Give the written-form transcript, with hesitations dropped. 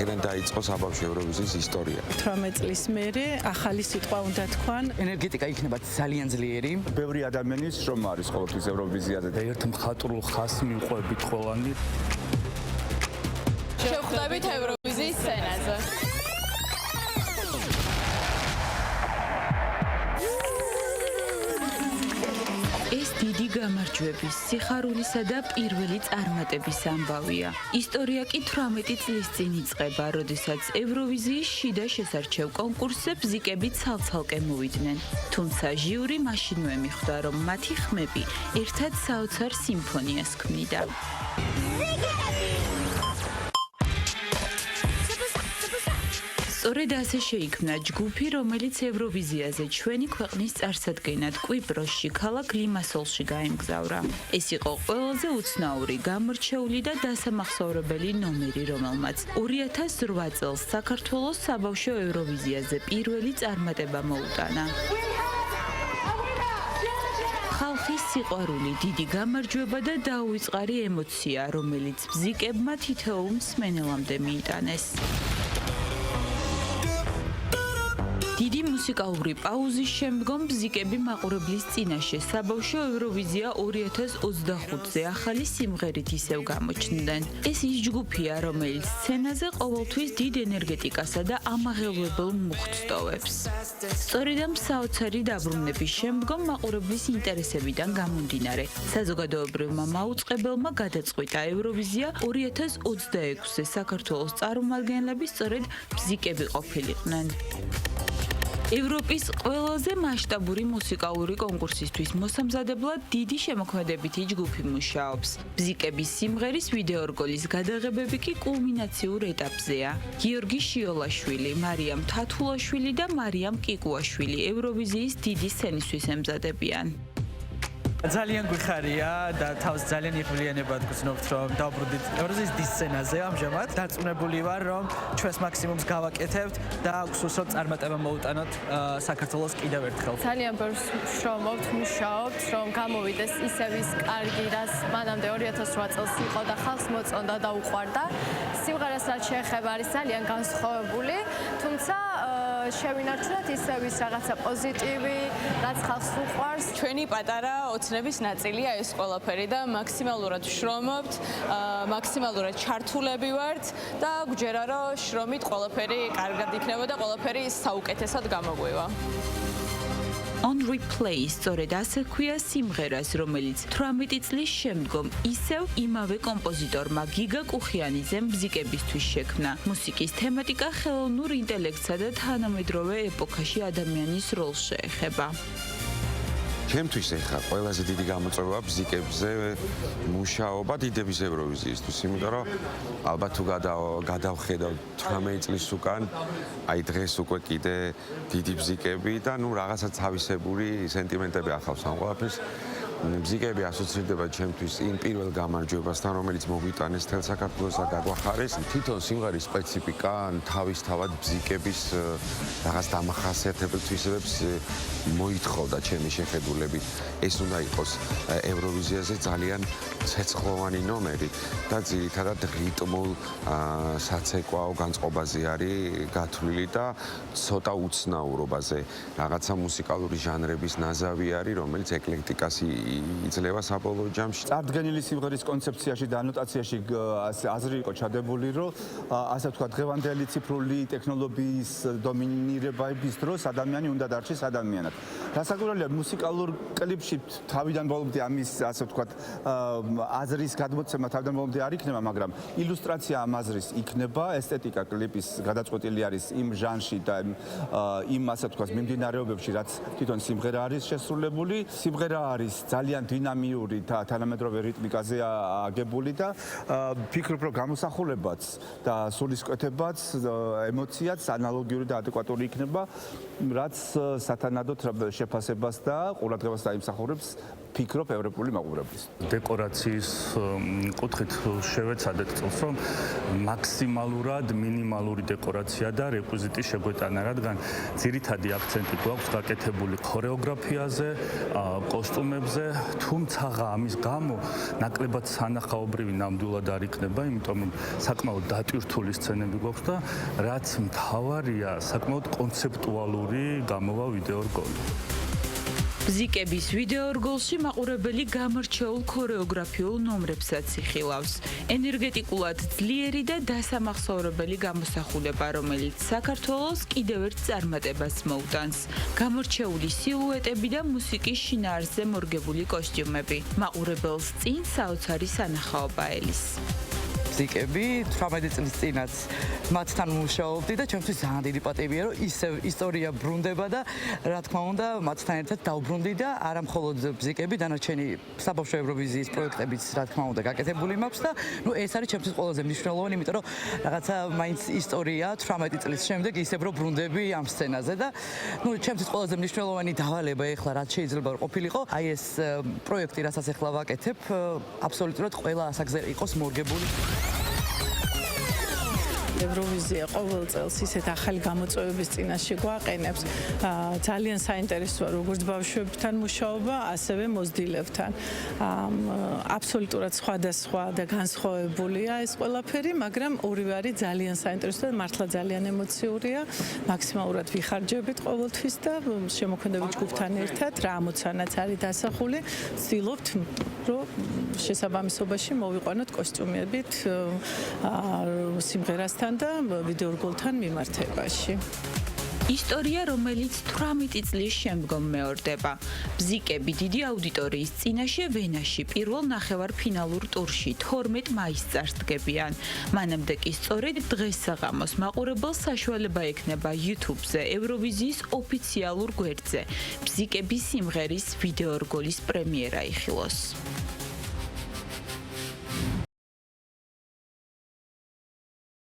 აქედან დაიწყო საბავშვო ევროვიზიის ისტორია. 18 წლის მერე ახალი სიტყვა უნდა თქვან. ენერგეტიკა იქნება ძალიან ძლიერი. ბევრი ადამიანის შრომა არის ყოველთვის ევროვიზიაზე. და ერთ მხატვრულ ხასს მიყვებით ყველანი. შევხვდებით ევროვიზიის სცენაზე. ეს დიდი გამარჯვების, სიხარულისა და პირველი წარმატების ამბავია. ისტორია კი 18 წლის წინ იწყება, როდესაც ევროვიზიის შიდა შესარჩევ კონკურსზე ბზიკები ცალ-ცალკე მოვიდნენ. თუმცა ჟიური მაშინვე მიხვდა, რომ მათი ხმები ერთად საოცარ სიმფონიას ქმნიდა. სწორედ ასე შეიქმნა ჯგუფი, რომელიც ევროვიზიაზე ჩვენი ქვეყნის წარსადგენად კვიპროსში, ქალაქ ლიმასოლში გაემგზავრა. ეს იყო ყველაზე უცნაური, გამორჩეული და დასამახსოვრებელი ნომერი, რომელმაც 2008 წელს საქართველოს საბავშვო ევროვიზიაზე პირველი წარმატება მოუტანა. ხალხის სიყვარული, დიდი გამარჯვება და დაუვიწყარი ემოცია, რომელიც ბზიკებმა თითოეულ მსმენელამდე მიიტანეს. დიდი მუსიკალური პაუზის შემდგომ ბზიკები მაყურებლის წინაშე საბავშვო ევროვიზია 2025-ზე ახალი სიმღერით ისევ გამოჩნდნენ. ეს ის ჯგუფია, რომელიც სცენაზე ყოველთვის დიდ ენერგეტიკასა და ამაღელვებელ მუხტს ტოვებს. სწორედ ამ საოცარი დაბრუნების შემდგომ მაყურებლის ინტერესებიდან გამომდინარე, საზოგადოებრივმა მაუწყებელმა გადაწყვიტა ევროვიზია 2026-ზე საქართველოს წარმომადგენლები სწორედ ბზიკები ყოფილიყვნენ. ევროპის ყველაზე მასშტაბური მუსიკალური კონკურსისთვის მოსამზადებლად დიდი შემოქმედებითი ჯგუფი მუშაობს. ბზიკების სიმღერის ვიდეორგოლის გადაღებები კი კულმინაციურ ეტაპზეა. გიორგი შიოლაშვილი, მარიამ თათულაშვილი და მარიამ კიკუაშვილი ევროვიზიის დიდი სცენისთვის ემზადებიან. ძალიან გვიხარია და თავს ძალიან იღბლიანებად გრძნობთ, რომ დავბრუნდით ევროვიზიის დის სცენაზე ამჟამად. დარწმუნებული ვარ, რომ ჩვენს მაქსიმუმს გავაკეთებთ და გვსურს, რომ წარმატება მოუტანოთ საქართველოს კიდევ ერთხელ. ძალიან ბევრს ვშრომობთ, მუშაობთ, რომ გამოვიდეს ისევ ის კარგი, რაც მანამდე 2008 წელს იყო და ხალხს მოწონდა და უყვარდა. სიმღერას რაც შეეხება არის ძალიან განსხვავებული, თუმცა შევინარჩუნოთ ისევ ის რაღაცა პოზიტივი, რაც ხალხს უყვარს. ჩვენი პატარა ოცნების ნაწილია ეს ყველაფერი და მაქსიმალურად ვშრომობთ, მაქსიმალურად ჩართულები ვართ და გვჯერა, რომ შრომით ყველაფერი კარგად იქნება და ყველაფერი საუკეთესად გამოგვივა. On Replay სწორედ ასე ქვია სიმღერას, რომელიც 18 წლის შემდგომ ისევ იმავე კომპოზიტორმა გიგა კუხიანიძემ ბზიკებისთვის შექმნა. მუსიკის თემატიკა ხელოვნურ ინტელექტსა და თანამედროვე ეპოქაში ადამიანის როლს შეეხება. ჩემთვის ეხლა ყველაზე დიდი გამოწვევა ბზიკებზე მუშაობა დიდების ევროვიზიისთვის, იმიტომ რომ ალბათ თუ გადავხედავ 18 წლის უკან, აი დღეს უკვე კიდე დიდი ბზიკები და ნუ რაღაცა თავისებური სენტიმენტები ახავს ამ ყველაფერს. ბზიკები ასოცირდება ჩემთვის იმ პირველ გამარჯვებასთან, რომელიც მოგვიტანეს თელ საქართველოს და გაგვახარეს. თვითონ სიმღერის სპეციფიკა თავისთავად ბზიკების რაღაც დამახასიათებელ თვისებებს მოითხოვდა ჩემი შეხედულებით. ეს უნდა იყოს ევროვიზიაზე ძალიან ცეცხლოვანი ნომერი და ძირითადად რიტმულ საცეკვაო განწყობაზე არის გათვლილი და ცოტა უცნაურობაზე. რაღაცა მუსიკალური ჟანრების ნაზავი არის, რომელიც ეკლექტიკას იძლევა საბოლოო ჯამში. წარდგენილი სიმღერის კონცეფციაში და ანოტაციაში აზრი იყო ჩადებული, რომ ასე ვთქვათ, დღევანდელი ციფრული ტექნოლოგიის დომინირების დროს ადამიანი უნდა დარჩეს ადამიანად. რასაკვირველია, მუსიკალურ კლიპში თავიდან ბოლომდე ამის ასე ვთქვათ, აზრის გადმოცემა თავიდან ბოლომდე არ იქნება, მაგრამ ილუსტრაცია ამ აზრის იქნება, ესთეტიკა კლიპის გადაწყვეტილი არის იმ ჟანრში და იმ ასე ვთქვათ, მიმდინარეობებში, რაც თვითონ სიმღერა არის შესრულებული. სიმღერა არის ძალიან დინამიური და თანამედროვე რიტმიკაზე აგებული და ფიქრობ, რომ გამოსახულებაც და სულისკვეთებაც, ემოციაც ანალოგიური და ადეკვატური იქნება, რაც სათანადოდ შეფასებას და ყურადღებას დაიმსახურებს ფიქრობ ევროპული მაყურებლის. დეკორაციის კუთხით შევეცადეთ წელს, რომ მაქსიმალურად მინიმალური დეკორაცია და რეკვიზიტი შეგვეტანა, რადგან ძირითადი აქცენტი გვაქვს გაკეთებული ქორეოგრაფიაზე, კოსტუმებზე, თუმცა ამის გამო ნაკლებად სანახაობრივი ნამდვილად არ იქნება, იმიტომ რომ საკმაოდ დატვირთული სცენები გვაქვს და რაც მთავარია, საკმაოდ კონცეპტუალური გამოვა ვიდეორგოლი. ბზიკების ვიდეორგოლში მაყურებელი გამორჩეულ ქორეოგრაფიულ ნომრებსაც იხილავს. ენერგეტიკულად ძლიერი და დასამახსოვრებელი გამოსახულება, რომელიც საქართველოს კიდევ ერთ წარმატებას მოუტანს. გამორჩეული სილუეტები და მუსიკის შინაარსზე მორგებული კოსტიუმები. მაყურებელს წინ საოცარი სანახაობა ელის. ბზიკები 18 წლის წინაც მათთან მუშაობდი და ჩემთვის ძალიან დიდი პატივია, რომ ისევ ისტორია ბრუნდება და რა თქმა უნდა, მათთან ერთად დავბრუნდი და არა მხოლოდ ბზიკები, დანარჩენი საბავშვო ევროვიზიის პროექტებიც რა თქმა უნდა გაკეთებული მაქვს და ეს არის ჩემთვის ყველაზე მნიშვნელოვანი, იმიტომ რომ რაღაცა მაინც ისტორია 18 წლის შემდეგ ისევ რომ ბრუნდები ამ სცენაზე და ჩემთვის ყველაზე მნიშვნელოვანი დავალება ეხლა რაც შეიძლება რომ ყოფილიყო, აი ეს პროექტი, რასაც ეხლა ვაკეთებ, აბსოლუტურად ყველა ასაკზე იყოს მორგებული. ევროვიზია ყოველ წელს ისეთ ახალი გამოწვევების წინაშე გვაყენებს. ძალიან საინტერესოა როგორც ბავშვებთან მუშაობა, ასევე მოზრდილებთან. აბსოლუტურად სხვადასხვა და განსხვავებულია ეს ყველაფერი, მაგრამ ორივე არის ძალიან საინტერესო და მართლა ძალიან ემოციურია. მაქსიმალურად ვიხარჯებით ყოველთვის და შემოქმედებით ჯგუფთან ერთად რა ამოცანაც არის დასახული, ვცდილობთ რომ შესაბამისობაში მოვიყვანოთ კოსტიუმებით სიმღერასთან და ვიდეორგოლთან მიმართებაში. ისტორია, რომელიც 18 წლის შემდგომ მეორდება. ბზიკები დიდი აუდიტორიის წინაშე ვენაში პირველ ნახევარფინალურ ტურში 12 მაისს წარსდგებიან. მანამდე კი სწორედ დღეს საღამოს მაყურებელს საშუალება ექნება YouTube-ზე ევროვიზიის ოფიციალურ გვერდზე ბზიკების სიმღერის ვიდეორგოლის პრემიერა იხილოს.